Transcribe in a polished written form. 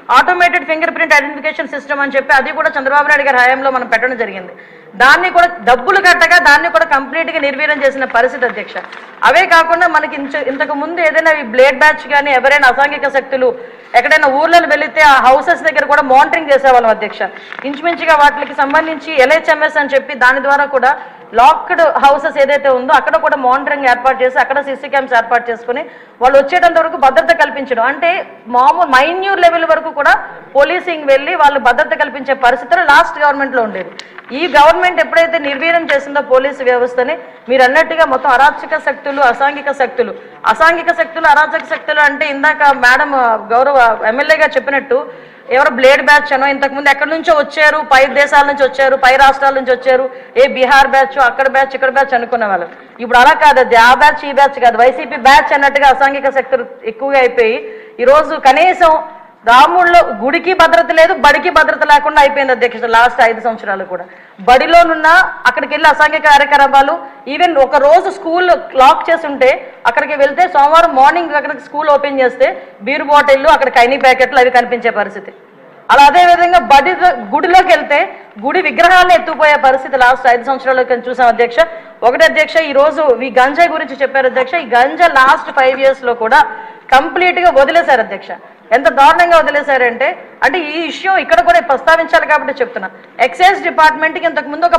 Automated finger print identification system అని చెప్పి అది కూడా చంద్రబాబు నాయుడు గారి హయాంలో మనం పెట్టడం జరిగింది. దాన్ని కూడా డబ్బులు కట్టగా దాన్ని కూడా కంప్లీట్గా నిర్వీర్యం చేసిన పరిస్థితి అధ్యక్ష. అవే కాకుండా మనకి ఇంతకు ముందు ఏదైనా ఈ బ్లేడ్ బ్యాచ్ కానీ ఎవరైనా అసాంఘిక శక్తులు ఎక్కడైనా ఊర్లలో వెళితే ఆ హౌసెస్ దగ్గర కూడా మానిటరింగ్ చేసేవాళ్ళం అధ్యక్ష. ఇంచుమించుగా వాటికి సంబంధించి LHMS అని చెప్పి దాని ద్వారా కూడా లాక్డ్ హౌసెస్ ఏదైతే ఉందో అక్కడ కూడా మానిటరింగ్ ఏర్పాటు చేసి అక్కడ CC క్యామ్స్ ఏర్పాటు చేసుకుని వాళ్ళు వచ్చేటంత వరకు భద్రత కల్పించడం, అంటే మామూలు మైన్యూర్ లెవెల్ వరకు కూడా పోలీసింగ్ వెళ్ళి వాళ్ళు భద్రత కల్పించే పరిస్థితులు లాస్ట్ గవర్నమెంట్లో ఉండేది. ఈ గవర్నమెంట్ ఎప్పుడైతే నిర్వీర్యం చేసిందో పోలీసు వ్యవస్థని, మీరు అన్నట్టుగా మొత్తం అరాచక శక్తులు అసాంఘిక శక్తులు అరాచక శక్తులు అంటే ఇందాక మేడం గౌరవ ఎమ్మెల్యే గారు చెప్పినట్టు ఎవరో బ్లేడ్ బ్యాచ్ అనో ఇంతకుముందు ఎక్కడి నుంచో వచ్చారు, పై దేశాల నుంచి వచ్చారు, పై రాష్ట్రాల నుంచి వచ్చారు, బీహార్ బ్యాచ్ అక్కడ బ్యాచ్ ఇక్కడ బ్యాచ్ అనుకునే వాళ్ళు. ఇప్పుడు అలా కాదు, అది ఆ బ్యాచ్ ఈ బ్యాచ్ కాదు, వైసీపీ బ్యాచ్ అన్నట్టుగా అసాంఘిక శక్తులు ఎక్కువగా అయిపోయి ఈరోజు కనీసం రాముల్లో గుడికి భద్రత లేదు, బడికి భద్రత లేకుండా అయిపోయింది అధ్యక్ష. లాస్ట్ 5 సంవత్సరాలు కూడా బడిలోనున్న అక్కడికి వెళ్ళి అసాంఘిక కార్యకలాపాలు, ఈవెన్ ఒక రోజు స్కూల్ లాక్ చేసి ఉంటే అక్కడికి వెళ్తే సోమవారం మార్నింగ్ అక్కడికి స్కూల్ ఓపెన్ చేస్తే బీరు బాటిళ్ళు అక్కడ కైనీ ప్యాకెట్లు అవి కనిపించే పరిస్థితి. అలా అదేవిధంగా గుడిలోకి వెళ్తే గుడి విగ్రహాలను ఎత్తుకుపోయే పరిస్థితి లాస్ట్ 5 సంవత్సరాలు చూసాం అధ్యక్ష. ఒకటి అధ్యక్ష, ఈరోజు ఈ గంజాయి గురించి చెప్పారు అధ్యక్ష. ఈ గంజా లాస్ట్ 5 years లో కూడా కంప్లీట్గా వదిలేశారు అధ్యక్ష. ఎంత దారుణంగా వదిలేశారంటే, అంటే ఈ ఇష్యూ ఇక్కడ కూడా ప్రస్తావించాలి కాబట్టి చెప్తున్నా. ఎక్సైజ్ డిపార్ట్మెంట్కి ఇంతకుముందు ఒక